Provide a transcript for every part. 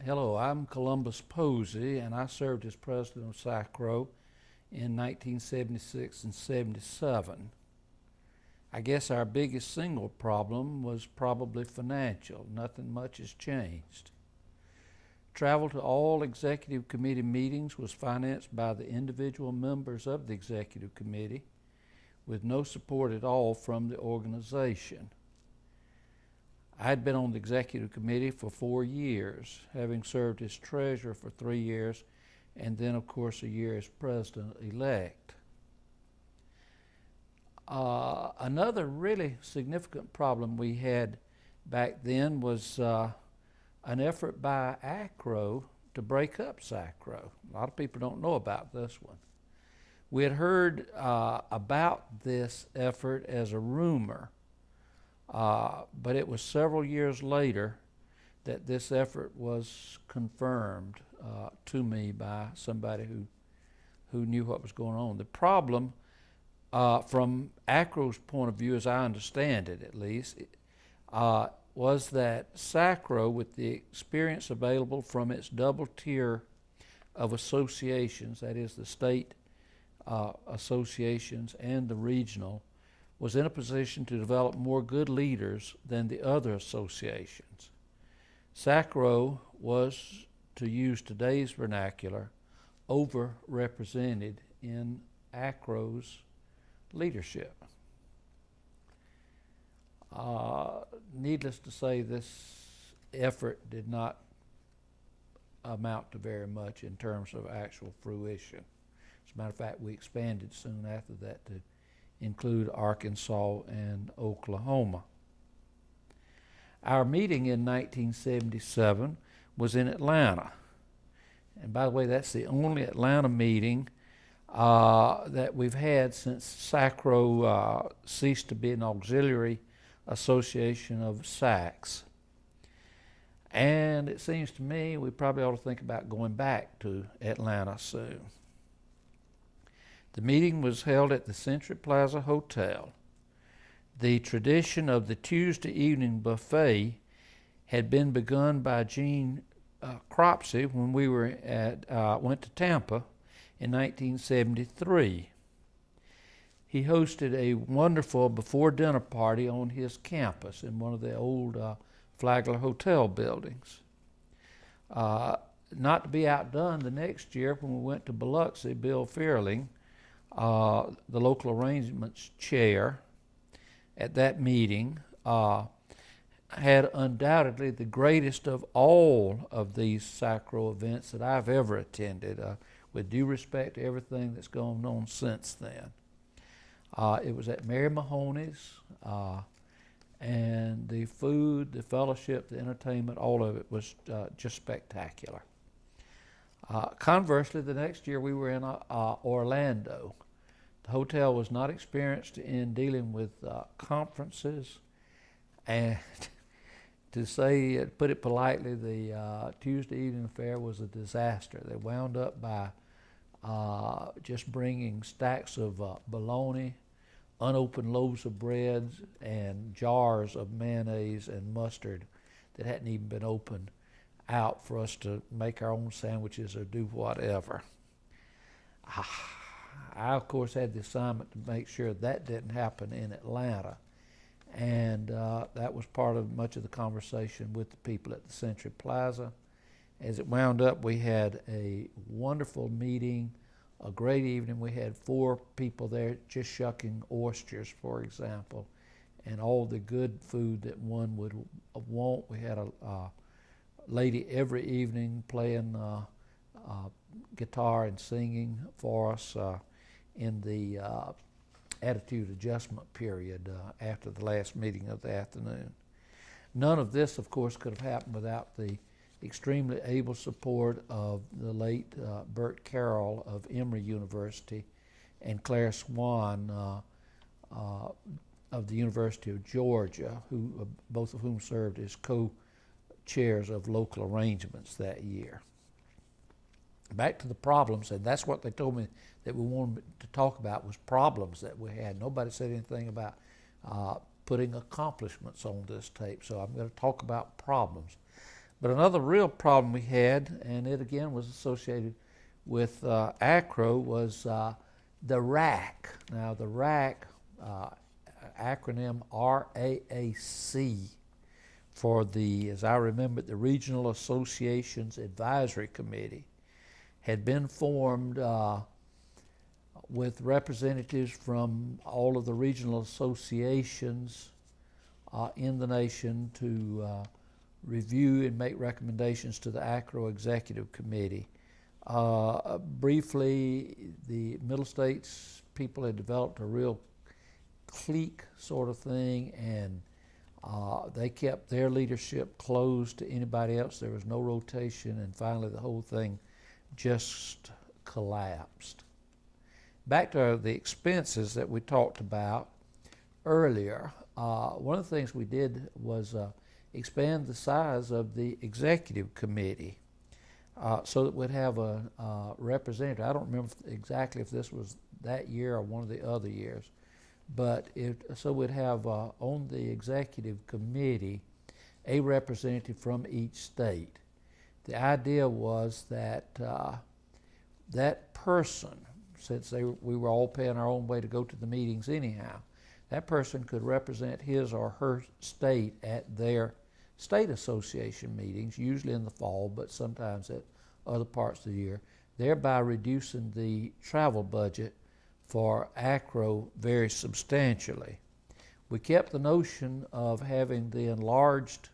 Hello, I'm Columbus Posey, and I served as president of SACRAO in 1976 and 77. I guess our biggest single problem was probably financial. Nothing much has changed. Travel to all executive committee meetings was financed by the individual members of the executive committee, with no support at all from the organization. I had been on the executive committee for 4 years, having served as treasurer for 3 years, and then, of course, a year as president-elect. Another really significant problem we had back then was an effort by SACRAO to break up SACRAO. A lot of people don't know about this one. We had heard about this effort as a rumor, but it was several years later that this effort was confirmed to me by somebody who knew what was going on. The problem, from SACRAO's point of view, as I understand it at least, was that SACRAO, with the experience available from its double tier of associations, that is the state associations and the regional, was in a position to develop more good leaders than the other associations. SACRAO was, to use today's vernacular, overrepresented in SACRAO's leadership. Needless to say, this effort did not amount to very much in terms of actual fruition. As a matter of fact, we expanded soon after that to include Arkansas and Oklahoma. Our meeting in 1977 was in Atlanta. And by the way, that's the only Atlanta meeting that we've had since SACRAO ceased to be an auxiliary association of SACs. And it seems to me we probably ought to think about going back to Atlanta soon. The meeting was held at the Century Plaza Hotel. The tradition of the Tuesday evening buffet had been begun by Gene Cropsey when we went to Tampa in 1973. He hosted a wonderful before-dinner party on his campus in one of the old Flagler Hotel buildings. Not to be outdone, the next year when we went to Biloxi, Bill Fearling, the local arrangements chair at that meeting, had undoubtedly the greatest of all of these SACRAO events that I've ever attended, with due respect to everything that's gone on since then. It was at Mary Mahoney's, and the food, the fellowship, the entertainment, all of it was just spectacular. Conversely, the next year we were in Orlando. The hotel was not experienced in dealing with conferences, and to put it politely, the Tuesday evening affair was a disaster. They wound up by just bringing stacks of bologna, unopened loaves of bread, and jars of mayonnaise and mustard that hadn't even been opened out for us to make our own sandwiches or do whatever. I, of course, had the assignment to make sure that didn't happen in Atlanta, and that was part of much of the conversation with the people at the Century Plaza. As it wound up, we had a wonderful meeting, a great evening. We had 4 people there just shucking oysters, for example, and all the good food that one would want. We had a lady every evening playing guitar and singing for us in the attitude adjustment period after the last meeting of the afternoon. None of this, of course, could have happened without the extremely able support of the late Bert Carroll of Emory University and Claire Swan of the University of Georgia, who both of whom served as co-chairs of local arrangements that year. Back to the problems, and that's what they told me that we wanted to talk about, was problems that we had. Nobody said anything about putting accomplishments on this tape, so I'm going to talk about problems. But another real problem we had, and it again was associated with SACRAO, was the RAC. Now the RAC, acronym RAAC, for the, as I remember, the Regional Associations Advisory Committee, had been formed with representatives from all of the regional associations in the nation to review and make recommendations to the SACRAO Executive Committee. Briefly, the Middle States people had developed a real clique sort of thing, and they kept their leadership closed to anybody else. There was no rotation, and finally the whole thing just collapsed. Back to the expenses that we talked about earlier, one of the things we did was expand the size of the executive committee so that we'd have a representative. I don't remember exactly if this was that year or one of the other years, but so we'd have on the executive committee a representative from each state. The idea was that that person, since we were all paying our own way to go to the meetings anyhow, that person could represent his or her state at their state association meetings, usually in the fall, but sometimes at other parts of the year, thereby reducing the travel budget for SACRAO very substantially. We kept the notion of having the enlarged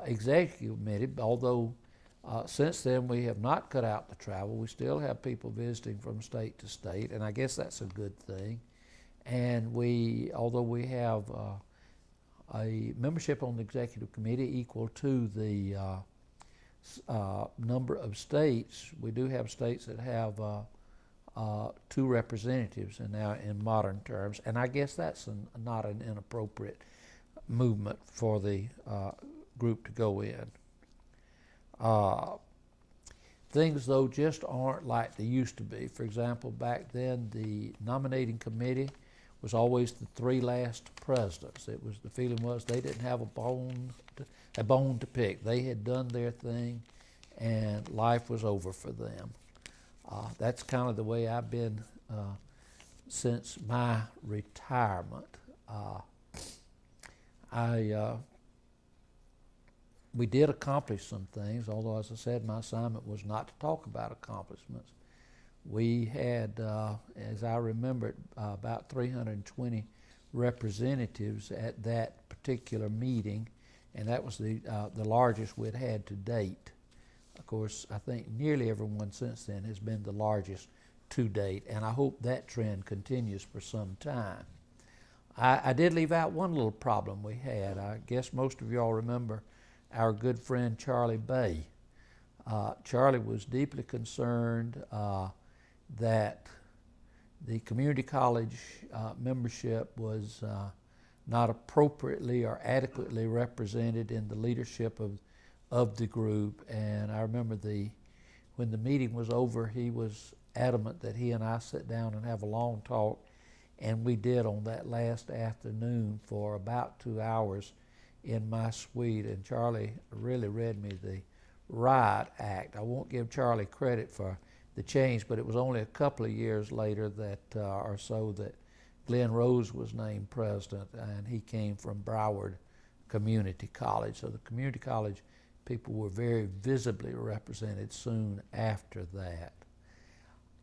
executive committee, although since then we have not cut out the travel. We still have people visiting from state to state, and I guess that's a good thing. And although we have a membership on the executive committee equal to the number of states, we do have states that have 2 representatives, and now in modern terms, and I guess that's not an inappropriate movement for the group to go in. Things, though, just aren't like they used to be. For example, back then the nominating committee was always the 3 last presidents. The feeling was they didn't have a bone to pick. They had done their thing, and life was over for them. That's kind of the way I've been since my retirement. We did accomplish some things, although, as I said, my assignment was not to talk about accomplishments. We had, as I remember it, about 320 representatives at that particular meeting, and that was the largest we'd had to date. Of course, I think nearly everyone since then has been the largest to date, and I hope that trend continues for some time. I did leave out one little problem we had. I guess most of you all remember our good friend Charlie Bay. Charlie was deeply concerned that the community college membership was not appropriately or adequately represented in the leadership of the group. And I remember when the meeting was over, he was adamant that he and I sit down and have a long talk, and we did on that last afternoon for about 2 hours in my suite, and Charlie really read me the riot act. I won't give Charlie credit for the change, but it was only a couple of years later that or so that Glenn Rose was named president, and he came from Broward Community College. So the community college people were very visibly represented soon after that.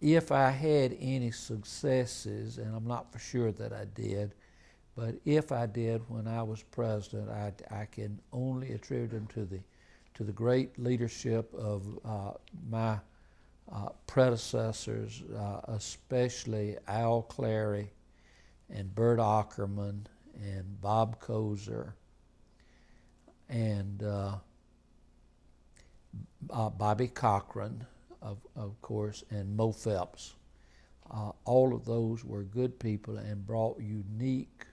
If I had any successes, and I'm not for sure that I did, but if I did when I was president, I can only attribute them to the great leadership of my predecessors, especially Al Clary and Bert Ackerman and Bob Kozer and Bobby Cochran, of course, and Mo Phelps. All of those were good people and brought unique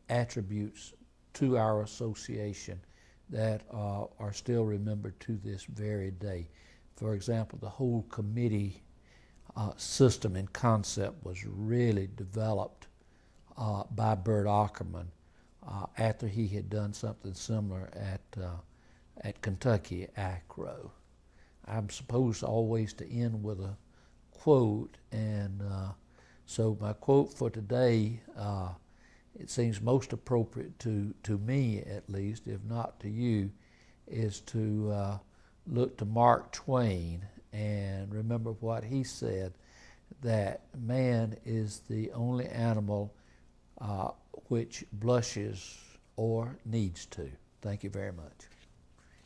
attributes to our association that are still remembered to this very day. For example, the whole committee system and concept was really developed by Bert Ackerman. after he had done something similar at Kentucky SACRAO. I'm supposed always to end with a quote, and so my quote for today, it seems most appropriate to me at least, if not to you, is to look to Mark Twain and remember what he said, that man is the only animal which blushes or needs to. Thank you very much.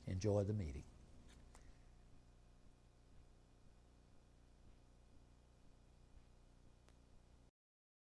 Enjoy the meeting.